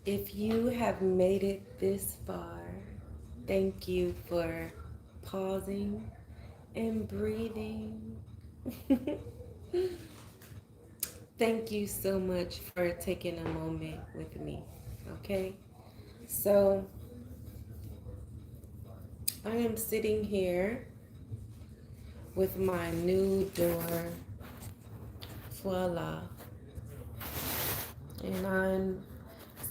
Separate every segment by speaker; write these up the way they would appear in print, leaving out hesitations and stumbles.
Speaker 1: If you have made it this far, thank you for pausing and breathing. Thank you so much for taking a moment with me. Okay? So, I am sitting here with my new door, voila, and I'm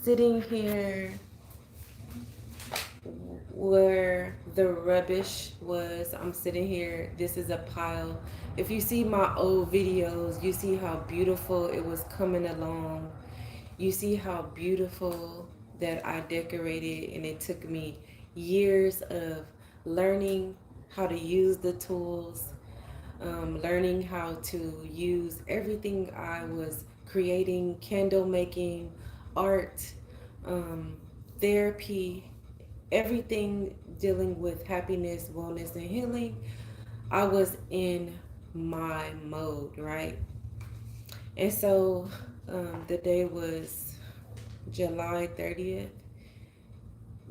Speaker 1: sitting here where the rubbish was. I'm sitting here. This is a pile. If you see my old videos, you see how beautiful it was coming along. You see how beautiful that I decorated, and it took me years of learning how to use the tools, learning how to use everything I was creating, candle making, art, therapy, everything dealing with happiness, wellness, and healing. I was in my mode, right? And so the day was July 30th.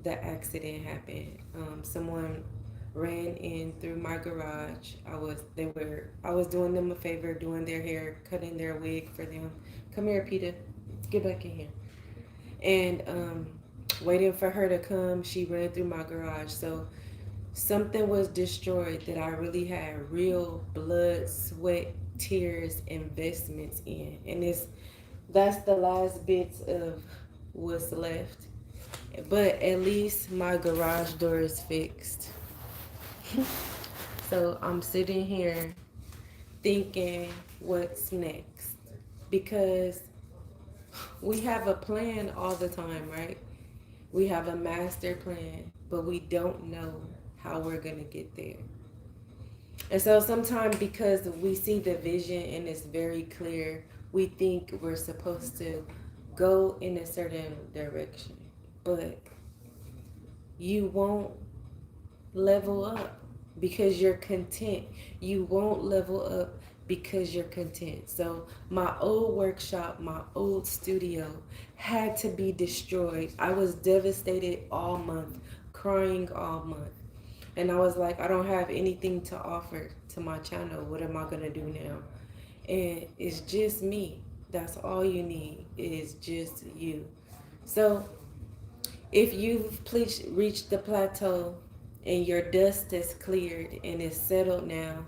Speaker 1: The accident happened. Someone ran in through my garage. I was doing them a favor, doing their hair, cutting their wig for them. Come here, Peter. Get back in here. And waiting for her to come, she ran through my garage. So something was destroyed that I really had real blood, sweat, tears, investments in. And that's the last bits of what's left. But at least my garage door is fixed. So I'm sitting here thinking what's next. Because we have a plan all the time, right? We have a master plan, but we don't know how we're going to get there. And so sometimes because we see the vision and it's very clear, we think we're supposed to go in a certain direction. But you won't level up because you're content. You won't level up because you're content. So my old workshop, my old studio had to be destroyed. I was devastated all month, crying all month. And I was like, I don't have anything to offer to my channel. What am I going to do now? And it's just me. That's all you need is just you. So if you've reached the plateau and your dust is cleared and is settled now,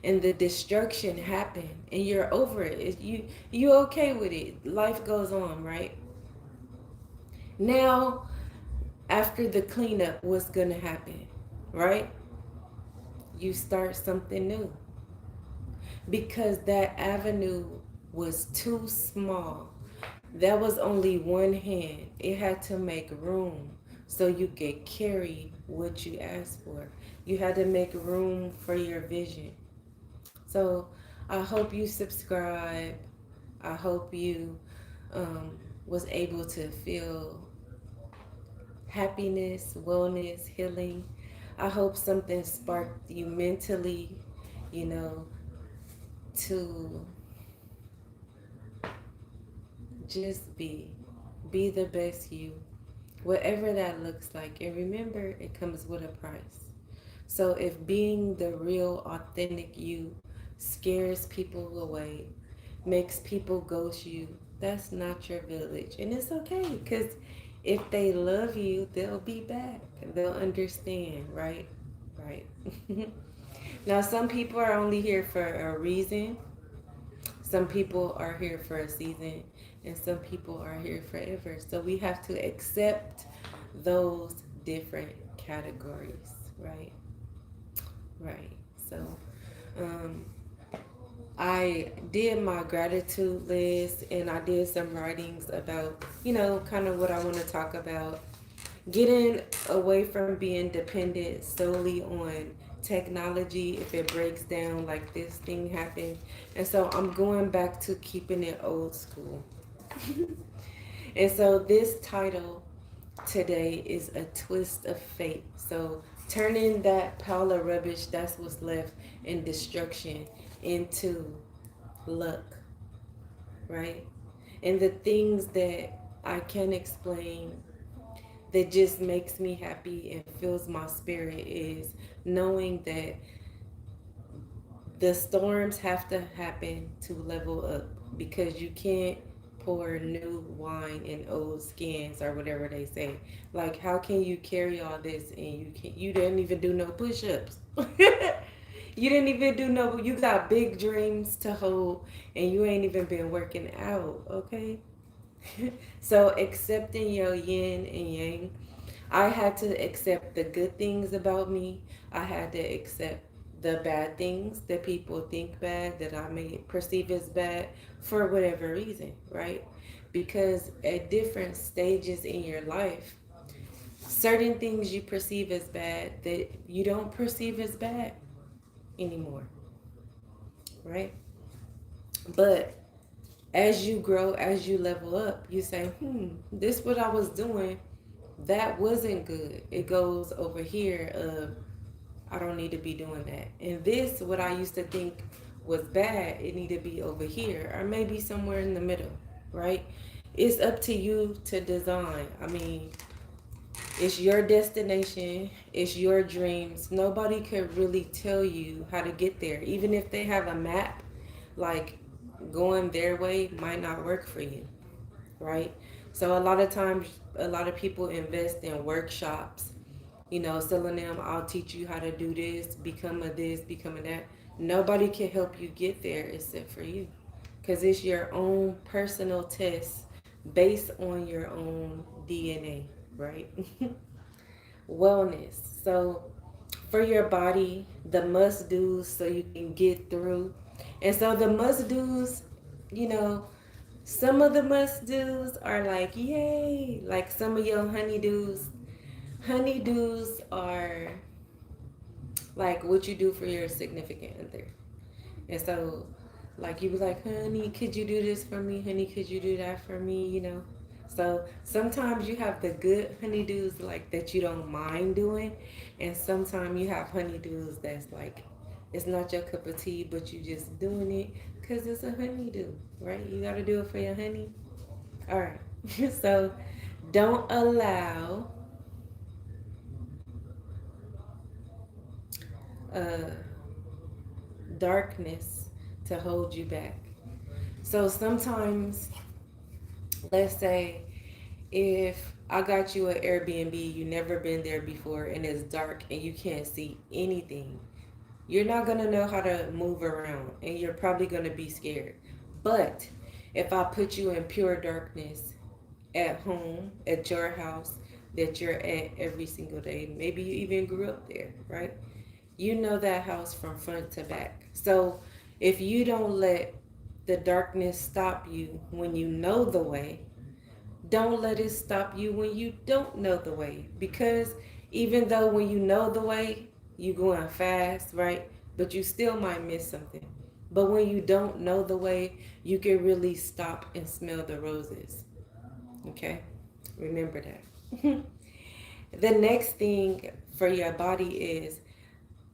Speaker 1: and the destruction happened and you're over it, you okay with it. Life goes on, right? Now, after the cleanup, what's gonna happen, right? You start something new because that avenue was too small. That was only one hand. It had to make room so you could carry what you asked for. You had to make room for your vision. So I hope you subscribe. I hope you was able to feel happiness, wellness, healing. I hope something sparked you mentally, you know, to just be the best you, whatever that looks like. And remember, it comes with a price. So if being the real, authentic you scares people away, makes people ghost you, that's not your village. And it's okay, because if they love you, they'll be back. They'll understand, right? Right. Now, some people are only here for a reason. Some people are here for a season, and some people are here forever. So we have to accept those different categories, right? Right. So, I did my gratitude list and I did some writings about, kind of what I want to talk about. Getting away from being dependent solely on technology if it breaks down like this thing happened. And so I'm going back to keeping it old school. And so this title today is A Twist of Fate. So turning that pile of rubbish, that's what's left in destruction, into luck, right? And the things that I can't explain, that just makes me happy and fills my spirit is knowing that the storms have to happen to level up, because you can't pour new wine in old skins, or whatever they say. Like, how can you carry all this and you didn't even do no push-ups? You didn't even do no, you got big dreams to hold and you ain't even been working out, okay? So accepting your yin and yang, I had to accept the good things about me. I had to accept the bad things that people think bad, that I may perceive as bad for whatever reason, right? Because at different stages in your life, certain things you perceive as bad that you don't perceive as bad anymore, right? But as you grow, as you level up, you say, this what I was doing, that wasn't good. It goes over here of, I don't need to be doing that. And this, what I used to think was bad, it need to be over here, or maybe somewhere in the middle, right? It's up to you to design. I mean, it's your destination, it's your dreams. Nobody could really tell you how to get there. Even if they have a map, like, going their way might not work for you, right? So a lot of times, a lot of people invest in workshops, telling them, I'll teach you how to do this, become a that. Nobody can help you get there except for you, because it's your own personal test based on your own DNA, right? Wellness. So for your body, the must do's so you can get through. And so the must do's, you know, some of the must do's are like, yay, like some of your honeydews. Honeydews are like what you do for your significant other. And so, like, you be like, honey, could you do this for me? Honey, could you do that for me? So sometimes you have the good honeydews, like, that you don't mind doing. And sometimes you have honeydews that's like, it's not your cup of tea, but you just doing it because it's a honeydew, right? You got to do it for your honey. All right. So don't allow uh, darkness to hold you back. So sometimes, let's say, if I got you an Airbnb, you never been there before, and it's dark and you can't see anything, you're not gonna know how to move around, and you're probably gonna be scared. But if I put you in pure darkness at home, at your house that you're at every single day, maybe you even grew up there, right? You know that house from front to back. So if you don't let the darkness stop you when you know the way, don't let it stop you when you don't know the way. Because even though when you know the way, you going fast, right? But you still might miss something. But when you don't know the way, you can really stop and smell the roses. Okay? Remember that. The next thing for your body is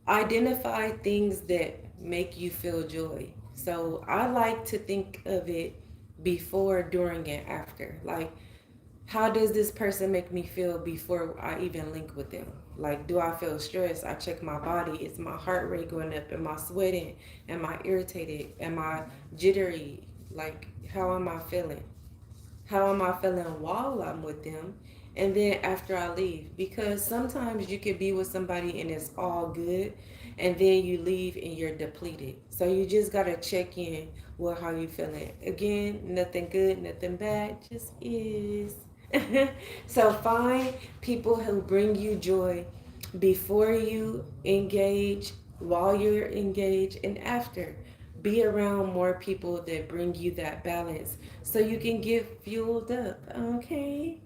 Speaker 1: identify things that make you feel joy. So I like to think of it before, during, and after. Like, how does this person make me feel before I even link with them? Like, do I feel stressed? I check my body. Is my heart rate going up? Am I sweating? Am I irritated? Am I jittery? Like, how am I feeling? How am I feeling while I'm with them? And then after I leave. Because sometimes you could be with somebody and it's all good, and then you leave and you're depleted. So you just got to check in with how you feeling. Again, nothing good, nothing bad, just is. So find people who bring you joy before you engage, while you're engaged, and after. Be around more people that bring you that balance so you can get fueled up, okay?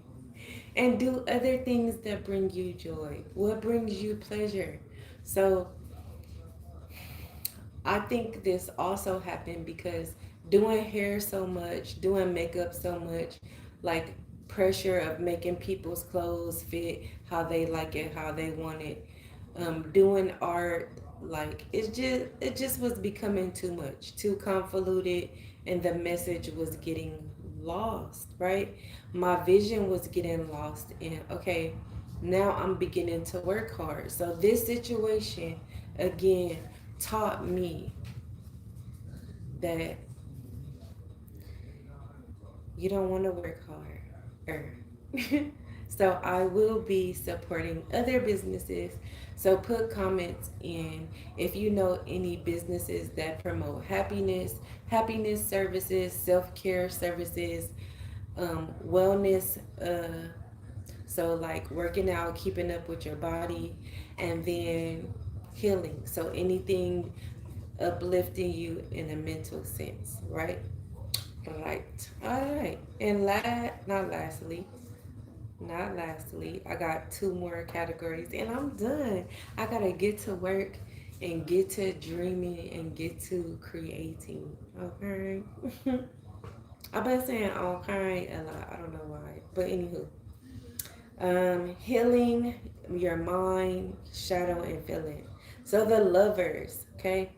Speaker 1: And do other things that bring you joy. What brings you pleasure? So I think this also happened because doing hair so much, doing makeup so much, like, pressure of making people's clothes fit how they like it, how they want it, doing art, like, it just was becoming too much, too convoluted, and the message was getting lost, right? My vision was getting lost. And okay, now I'm beginning to work hard. So this situation, again, taught me that you don't want to work hard. So I will be supporting other businesses. So put comments in if you know any businesses that promote happiness services, self-care services, wellness, so like working out, keeping up with your body, and then healing. So anything uplifting you in a mental sense, right? Right. All right. And not lastly, I got two more categories and I'm done. I gotta get to work and get to dreaming and get to creating. Okay. I've been saying okay a lot. I don't know why. But anywho. Healing your mind, shadow, and feeling. So the lovers, okay?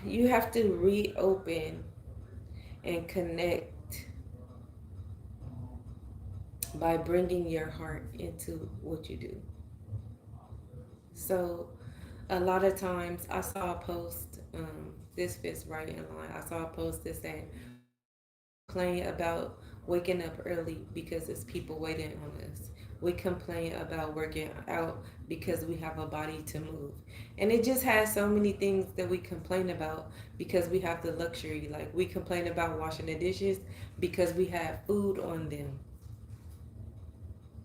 Speaker 1: You have to reopen and connect by bringing your heart into what you do. So a lot of times I saw a post, this fits right in line. I saw a post that said, we complain about waking up early because it's people waiting on us. We complain about working out because we have a body to move. And it just has so many things that we complain about because we have the luxury. Like we complain about washing the dishes because we have food on them.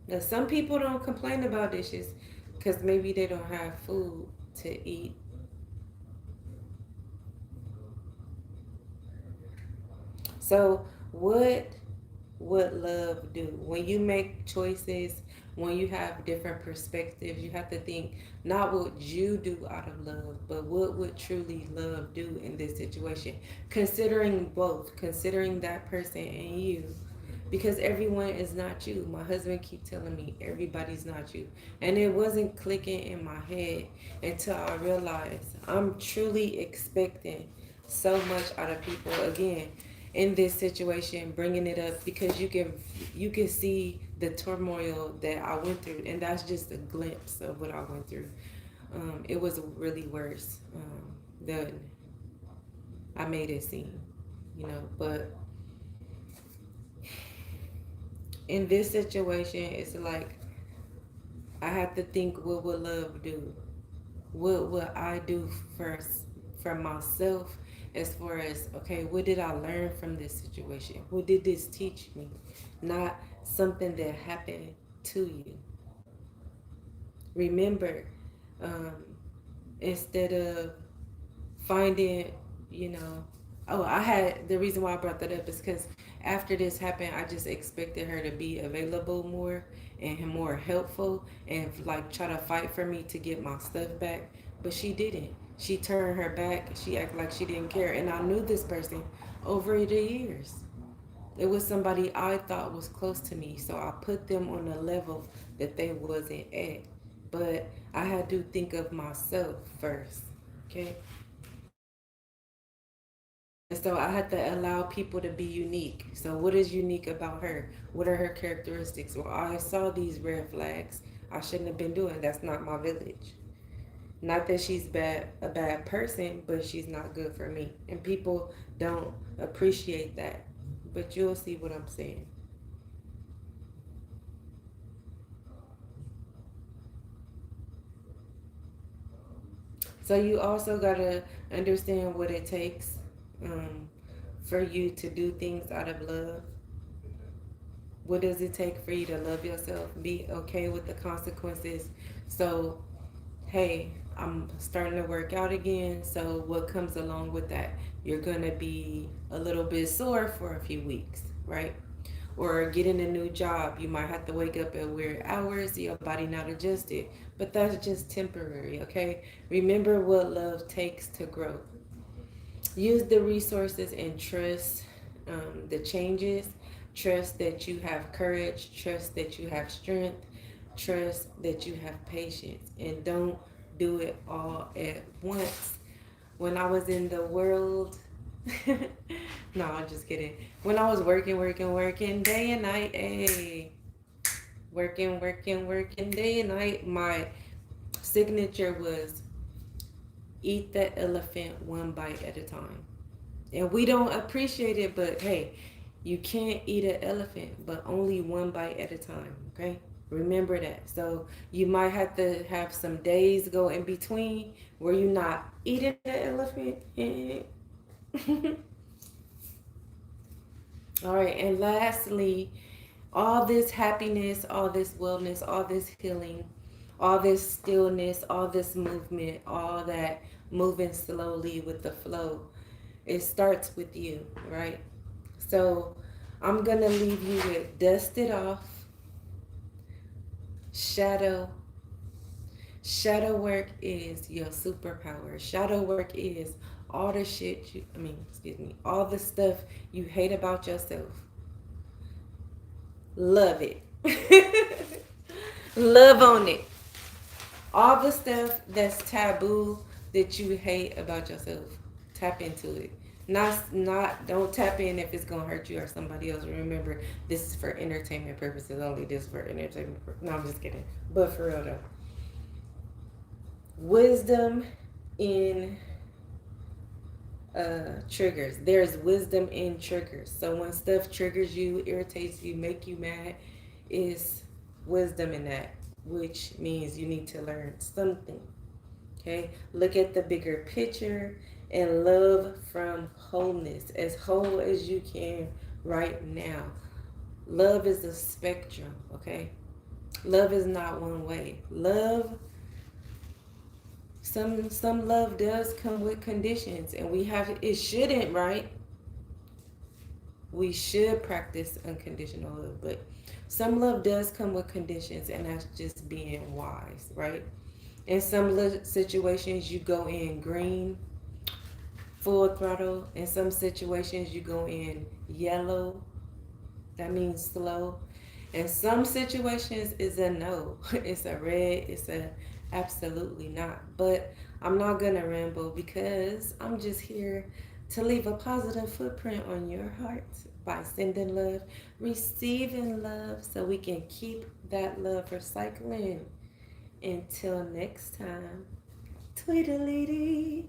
Speaker 1: Now, some people don't complain about dishes because maybe they don't have food to eat. So, what would love do? When you make choices, when you have different perspectives, you have to think not what you do out of love, but what would truly love do in this situation. Considering both, considering that person and you. Because everyone is not you. My husband keep telling me everybody's not you. And it wasn't clicking in my head until I realized I'm truly expecting so much out of people again in this situation, bringing it up because you can see the turmoil that I went through, and that's just a glimpse of what I went through. It was really worse than I made it seem, but in this situation it's like I have to think, what would love do? What would I do first for myself, as far as, okay, what did I learn from this situation? What did this teach me? Not something that happened to you. Remember, um, instead of finding, you know, oh, I had the reason why I brought that up is because after this happened, I just expected her to be available more and more helpful and like try to fight for me to get my stuff back. But she didn't. She turned her back. She acted like she didn't care. And I knew this person over the years. It was somebody I thought was close to me. So I put them on a level that they wasn't at. But I had to think of myself first. Okay. And so I had to allow people to be unique. So what is unique about her? What are her characteristics? Well, I saw these red flags. I shouldn't have been doing. That's not my village. Not that she's a bad person, but she's not good for me. And people don't appreciate that. But you'll see what I'm saying. So you also gotta understand what it takes um, for you to do things out of love. What does it take for you to love yourself? Be okay with the consequences. So, hey, I'm starting to work out again. So, what comes along with that? You're going to be a little bit sore for a few weeks, right? Or getting a new job. You might have to wake up at weird hours, your body not adjusted. But that's just temporary, okay? Remember what love takes to grow. Use the resources and trust the changes. Trust that you have courage. Trust that you have strength. Trust that you have patience. And don't do it all at once. When I was in the world, No, I'm just kidding. When I was working day and night, hey, working day and night, my signature was eat the elephant one bite at a time. And we don't appreciate it, but hey, you can't eat an elephant, but only one bite at a time, okay? Remember that. So you might have to have some days go in between where you're not eating the elephant. All right, and lastly, all this happiness, all this wellness, all this healing, all this stillness, all this movement, all that moving slowly with the flow, it starts with you, right? So I'm going to leave you with dust it off, shadow. Shadow work is your superpower. Shadow work is all the shit excuse me, all the stuff you hate about yourself. Love it. Love on it. All the stuff that's taboo that you hate about yourself. Tap into it. Not don't tap in if it's gonna hurt you or somebody else. Remember, this is for entertainment purposes only. This is for entertainment no, I'm just kidding. But for real though. Wisdom in triggers. There's wisdom in triggers. So when stuff triggers you, irritates you, make you mad, is wisdom in that, which means you need to learn something. Okay? Look at the bigger picture and love from wholeness, as whole as you can right now. Love is a spectrum, okay? Love is not one way. Some love does come with conditions, and we have it shouldn't, right? We should practice unconditional love, but some love does come with conditions, and that's just being wise, right? In some situations, you go in green, full throttle. In some situations, you go in yellow. That means slow. In some situations, it's a no. It's a red. It's a absolutely not. But I'm not gonna ramble because I'm just here to leave a positive footprint on your heart by sending love, receiving love, so we can keep that love recycling. Until next time, Tweedledee.